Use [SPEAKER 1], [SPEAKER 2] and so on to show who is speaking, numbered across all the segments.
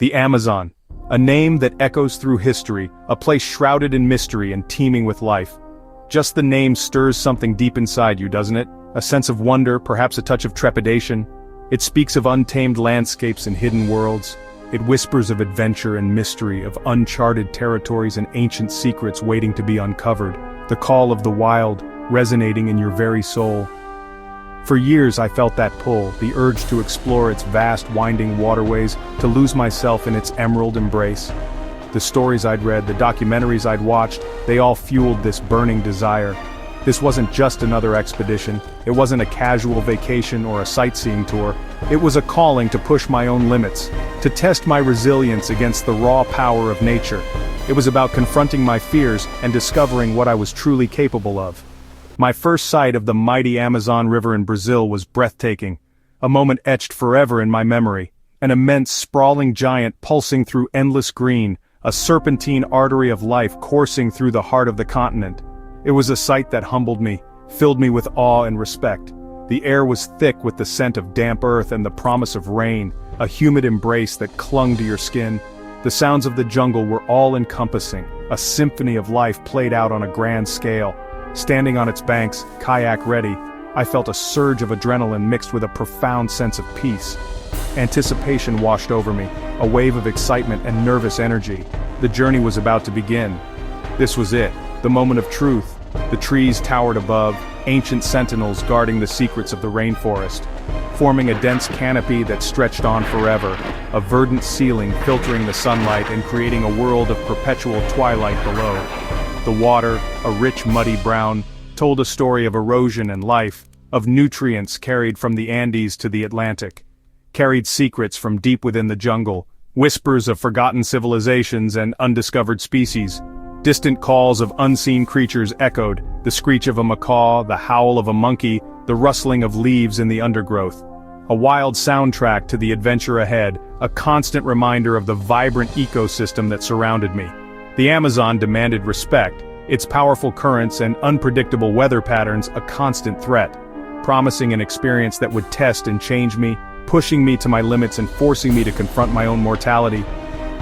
[SPEAKER 1] The Amazon, a name that echoes through history, a place shrouded in mystery and teeming with life. Just the name stirs something deep inside you, doesn't it? A sense of wonder, perhaps a touch of trepidation. It speaks of untamed landscapes and hidden worlds. It whispers of adventure and mystery, of uncharted territories and ancient secrets waiting to be uncovered. The call of the wild, resonating in your very soul. For years I felt that pull, the urge to explore its vast winding waterways, to lose myself in its emerald embrace. The stories I'd read, the documentaries I'd watched, they all fueled this burning desire. This wasn't just another expedition, it wasn't a casual vacation or a sightseeing tour. It was a calling to push my own limits, to test my resilience against the raw power of nature. It was about confronting my fears and discovering what I was truly capable of. My first sight of the mighty Amazon River in Brazil was breathtaking, a moment etched forever in my memory. An immense, sprawling giant pulsing through endless green, a serpentine artery of life coursing through the heart of the continent. It was a sight that humbled me, filled me with awe and respect. The air was thick with the scent of damp earth and the promise of rain, a humid embrace that clung to your skin. The sounds of the jungle were all-encompassing, a symphony of life played out on a grand scale. Standing on its banks, kayak ready, I felt a surge of adrenaline mixed with a profound sense of peace. Anticipation washed over me, a wave of excitement and nervous energy. The journey was about to begin. This was it, the moment of truth. The trees towered above, ancient sentinels guarding the secrets of the rainforest, forming a dense canopy that stretched on forever, a verdant ceiling filtering the sunlight and creating a world of perpetual twilight below. The water, a rich muddy brown, told a story of erosion and life, of nutrients carried from the Andes to the Atlantic, carried secrets from deep within the jungle, whispers of forgotten civilizations and undiscovered species. Distant calls of unseen creatures echoed, the screech of a macaw, the howl of a monkey, the rustling of leaves in the undergrowth. A wild soundtrack to the adventure ahead, a constant reminder of the vibrant ecosystem that surrounded me. The Amazon demanded respect, its powerful currents and unpredictable weather patterns a constant threat, promising an experience that would test and change me, pushing me to my limits and forcing me to confront my own mortality.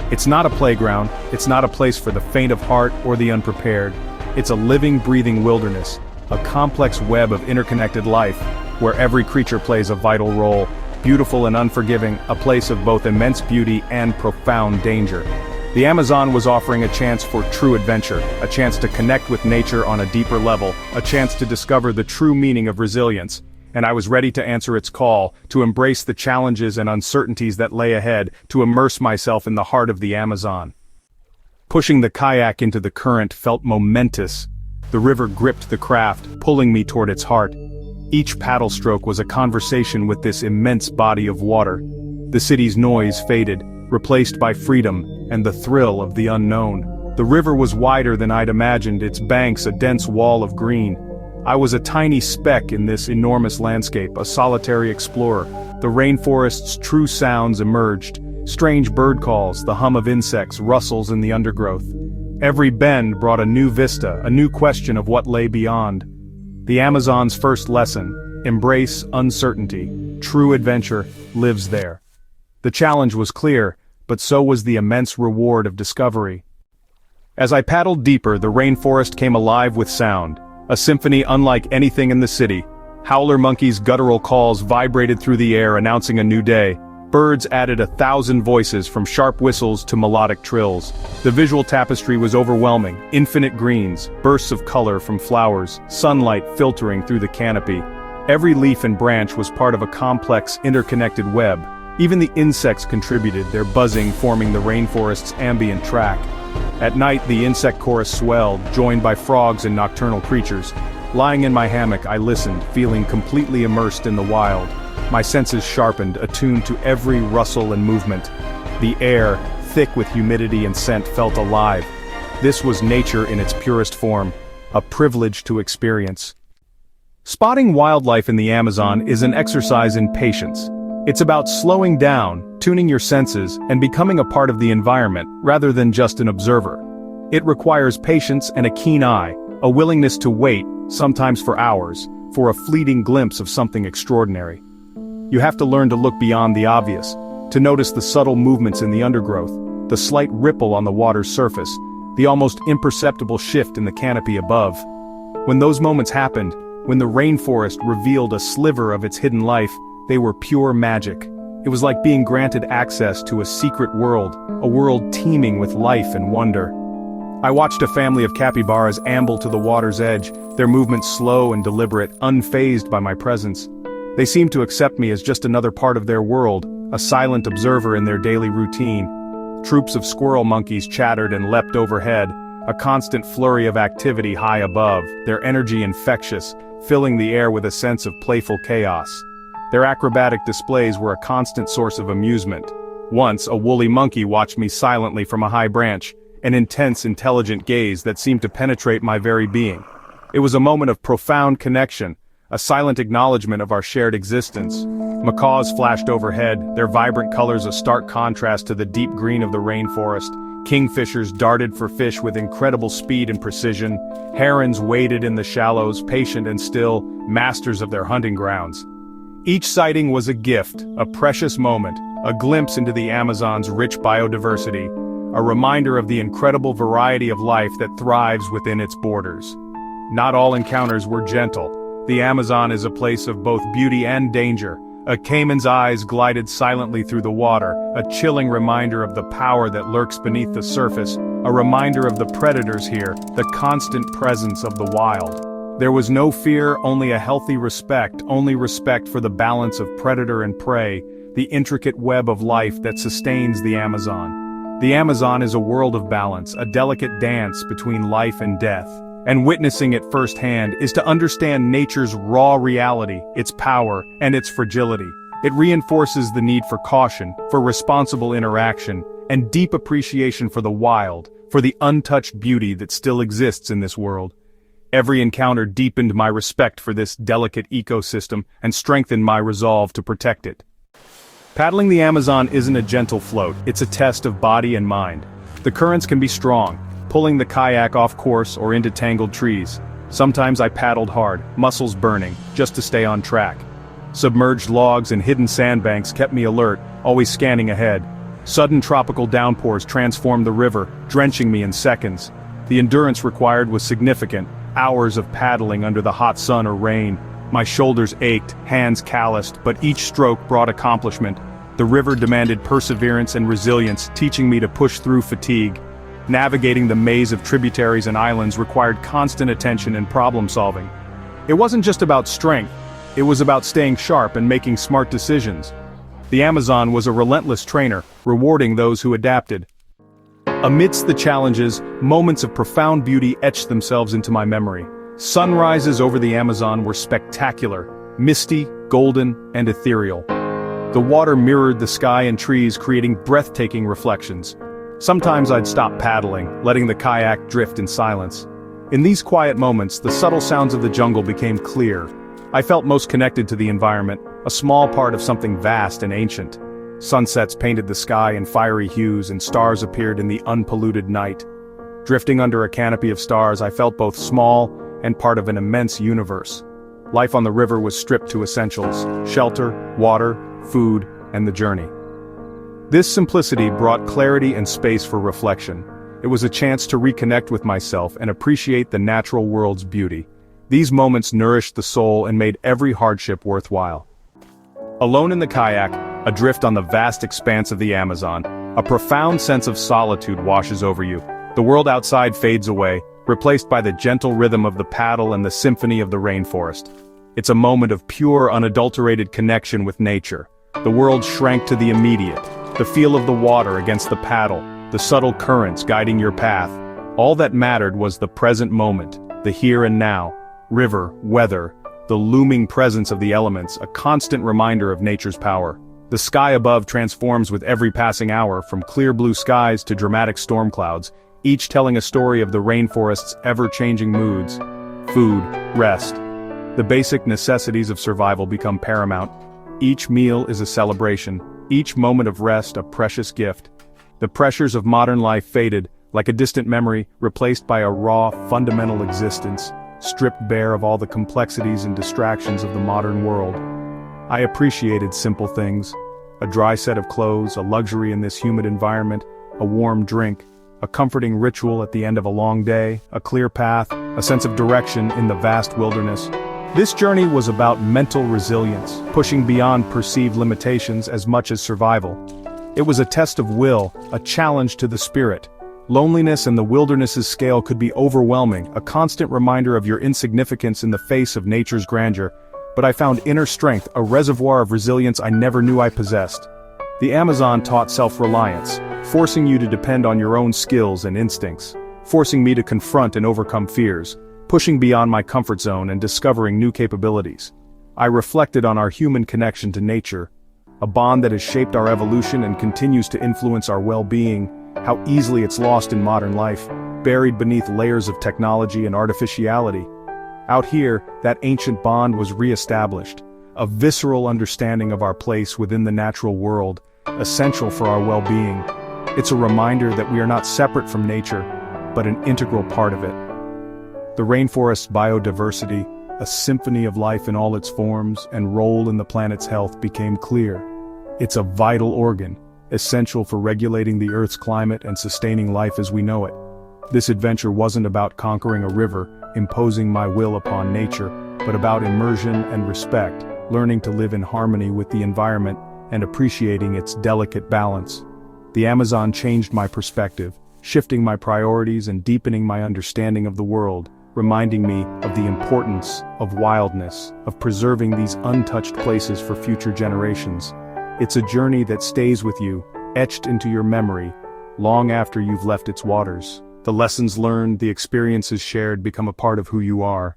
[SPEAKER 1] It's not a playground, it's not a place for the faint of heart or the unprepared. It's a living, breathing wilderness, a complex web of interconnected life, where every creature plays a vital role, beautiful and unforgiving, a place of both immense beauty and profound danger. The Amazon was offering a chance for true adventure, a chance to connect with nature on a deeper level, a chance to discover the true meaning of resilience, and I was ready to answer its call, to embrace the challenges and uncertainties that lay ahead, to immerse myself in the heart of the Amazon. Pushing the kayak into the current felt momentous. The river gripped the craft, pulling me toward its heart. Each paddle stroke was a conversation with this immense body of water. The city's noise faded, replaced by freedom and the thrill of the unknown. The river was wider than I'd imagined, its banks a dense wall of green. I was a tiny speck in this enormous landscape, a solitary explorer. The rainforest's true sounds emerged, strange bird calls, the hum of insects, rustles in the undergrowth. Every bend brought a new vista, a new question of what lay beyond. The Amazon's first lesson, embrace uncertainty, true adventure, lives there. The challenge was clear, but so was the immense reward of discovery. As I paddled deeper, the rainforest came alive with sound, a symphony unlike anything in the city. Howler monkeys' guttural calls vibrated through the air, announcing a new day. Birds added 1,000 voices, from sharp whistles to melodic trills. The visual tapestry was overwhelming, infinite greens, bursts of color from flowers, sunlight filtering through the canopy. Every leaf and branch was part of a complex, interconnected web. Even the insects contributed, their buzzing forming the rainforest's ambient track. At night, the insect chorus swelled, joined by frogs and nocturnal creatures. Lying in my hammock, I listened, feeling completely immersed in the wild. My senses sharpened, attuned to every rustle and movement. The air, thick with humidity and scent, felt alive. This was nature in its purest form, a privilege to experience. Spotting wildlife in the Amazon is an exercise in patience. It's about slowing down, tuning your senses, and becoming a part of the environment, rather than just an observer. It requires patience and a keen eye, a willingness to wait, sometimes for hours, for a fleeting glimpse of something extraordinary. You have to learn to look beyond the obvious, to notice the subtle movements in the undergrowth, the slight ripple on the water's surface, the almost imperceptible shift in the canopy above. When those moments happened, when the rainforest revealed a sliver of its hidden life, they were pure magic. It was like being granted access to a secret world, a world teeming with life and wonder. I watched a family of capybaras amble to the water's edge, their movements slow and deliberate, unfazed by my presence. They seemed to accept me as just another part of their world, a silent observer in their daily routine. Troops of squirrel monkeys chattered and leapt overhead, a constant flurry of activity high above, their energy infectious, filling the air with a sense of playful chaos. Their acrobatic displays were a constant source of amusement. Once, a woolly monkey watched me silently from a high branch, an intense, intelligent gaze that seemed to penetrate my very being. It was a moment of profound connection, a silent acknowledgement of our shared existence. Macaws flashed overhead, their vibrant colors a stark contrast to the deep green of the rainforest. Kingfishers darted for fish with incredible speed and precision. Herons waded in the shallows, patient and still, masters of their hunting grounds. Each sighting was a gift, a precious moment, a glimpse into the Amazon's rich biodiversity, a reminder of the incredible variety of life that thrives within its borders. Not all encounters were gentle. The Amazon is a place of both beauty and danger. A caiman's eyes glided silently through the water, a chilling reminder of the power that lurks beneath the surface, a reminder of the predators here, the constant presence of the wild. There was no fear, only a healthy respect, only respect for the balance of predator and prey, the intricate web of life that sustains the Amazon. The Amazon is a world of balance, a delicate dance between life and death. And witnessing it firsthand is to understand nature's raw reality, its power, and its fragility. It reinforces the need for caution, for responsible interaction, and deep appreciation for the wild, for the untouched beauty that still exists in this world. Every encounter deepened my respect for this delicate ecosystem and strengthened my resolve to protect it. Paddling the Amazon isn't a gentle float, it's a test of body and mind. The currents can be strong, pulling the kayak off course or into tangled trees. Sometimes I paddled hard, muscles burning, just to stay on track. Submerged logs and hidden sandbanks kept me alert, always scanning ahead. Sudden tropical downpours transformed the river, drenching me in seconds. The endurance required was significant, hours of paddling under the hot sun or rain. My shoulders ached, hands calloused, but each stroke brought accomplishment. The river demanded perseverance and resilience, teaching me to push through fatigue. Navigating the maze of tributaries and islands required constant attention and problem-solving. It wasn't just about strength, it was about staying sharp and making smart decisions. The Amazon was a relentless trainer, rewarding those who adapted. Amidst the challenges, moments of profound beauty etched themselves into my memory. Sunrises over the Amazon were spectacular, misty, golden, and ethereal. The water mirrored the sky and trees, creating breathtaking reflections. Sometimes I'd stop paddling, letting the kayak drift in silence. In these quiet moments, the subtle sounds of the jungle became clear. I felt most connected to the environment, a small part of something vast and ancient. Sunsets painted the sky in fiery hues and stars appeared in the unpolluted night. Drifting under a canopy of stars, I felt both small and part of an immense universe. Life on the river was stripped to essentials: shelter, water, food, and the journey. This simplicity brought clarity and space for reflection. It was a chance to reconnect with myself and appreciate the natural world's beauty. These moments nourished the soul and made every hardship worthwhile. Alone in the kayak, adrift on the vast expanse of the Amazon, a profound sense of solitude washes over you. The world outside fades away, replaced by the gentle rhythm of the paddle and the symphony of the rainforest. It's a moment of pure, unadulterated connection with nature. The world shrank to the immediate, the feel of the water against the paddle, the subtle currents guiding your path. All that mattered was the present moment, the here and now, river, weather, the looming presence of the elements, a constant reminder of nature's power. The sky above transforms with every passing hour, from clear blue skies to dramatic storm clouds, each telling a story of the rainforest's ever-changing moods. Food, rest. The basic necessities of survival become paramount. Each meal is a celebration, each moment of rest a precious gift. The pressures of modern life faded, like a distant memory, replaced by a raw, fundamental existence, stripped bare of all the complexities and distractions of the modern world. I appreciated simple things. A dry set of clothes, a luxury in this humid environment, a warm drink, a comforting ritual at the end of a long day, a clear path, a sense of direction in the vast wilderness. This journey was about mental resilience, pushing beyond perceived limitations as much as survival. It was a test of will, a challenge to the spirit. Loneliness and the wilderness's scale could be overwhelming, a constant reminder of your insignificance in the face of nature's grandeur. But I found inner strength, a reservoir of resilience I never knew I possessed. The Amazon taught self-reliance, forcing you to depend on your own skills and instincts, forcing me to confront and overcome fears, pushing beyond my comfort zone and discovering new capabilities. I reflected on our human connection to nature, a bond that has shaped our evolution and continues to influence our well-being, how easily it's lost in modern life, buried beneath layers of technology and artificiality. Out here, that ancient bond was re-established, a visceral understanding of our place within the natural world, essential for our well-being. It's a reminder that we are not separate from nature, but an integral part of it. The rainforest's biodiversity, a symphony of life in all its forms and role in the planet's health, became clear. It's a vital organ, essential for regulating the Earth's climate and sustaining life as we know it. This adventure wasn't about conquering a river, imposing my will upon nature, but about immersion and respect, learning to live in harmony with the environment and appreciating its delicate balance. The Amazon changed my perspective, shifting my priorities and deepening my understanding of the world, reminding me of the importance of wildness, of preserving these untouched places for future generations. It's a journey that stays with you, etched into your memory, long after you've left its waters. The lessons learned, the experiences shared become a part of who you are.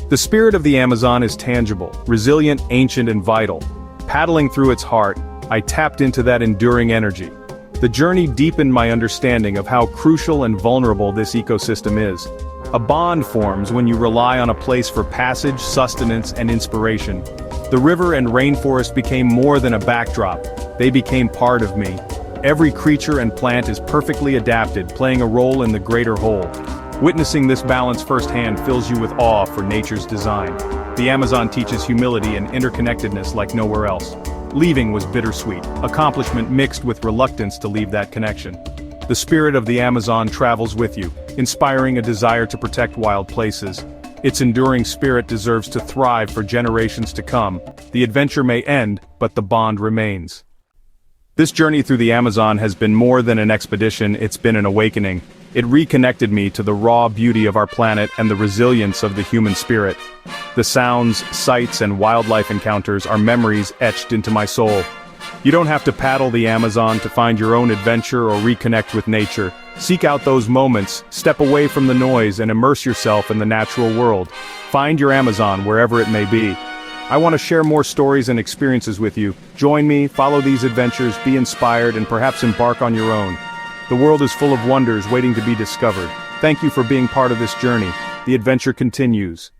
[SPEAKER 1] The spirit of the Amazon is tangible, resilient, ancient, and vital. Paddling through its heart, I tapped into that enduring energy. The journey deepened my understanding of how crucial and vulnerable this ecosystem is. A bond forms when you rely on a place for passage, sustenance, and inspiration. The river and rainforest became more than a backdrop. They became part of me. Every creature and plant is perfectly adapted, playing a role in the greater whole. Witnessing this balance firsthand fills you with awe for nature's design. The Amazon teaches humility and interconnectedness like nowhere else. Leaving was bittersweet, accomplishment mixed with reluctance to leave that connection. The spirit of the Amazon travels with you, inspiring a desire to protect wild places. Its enduring spirit deserves to thrive for generations to come. The adventure may end, but the bond remains. This journey through the Amazon has been more than an expedition, it's been an awakening. It reconnected me to the raw beauty of our planet and the resilience of the human spirit. The sounds, sights, and wildlife encounters are memories etched into my soul. You don't have to paddle the Amazon to find your own adventure or reconnect with nature. Seek out those moments, step away from the noise, and immerse yourself in the natural world. Find your Amazon wherever it may be. I want to share more stories and experiences with you. Join me, follow these adventures, be inspired, and perhaps embark on your own. The world is full of wonders waiting to be discovered. Thank you for being part of this journey. The adventure continues.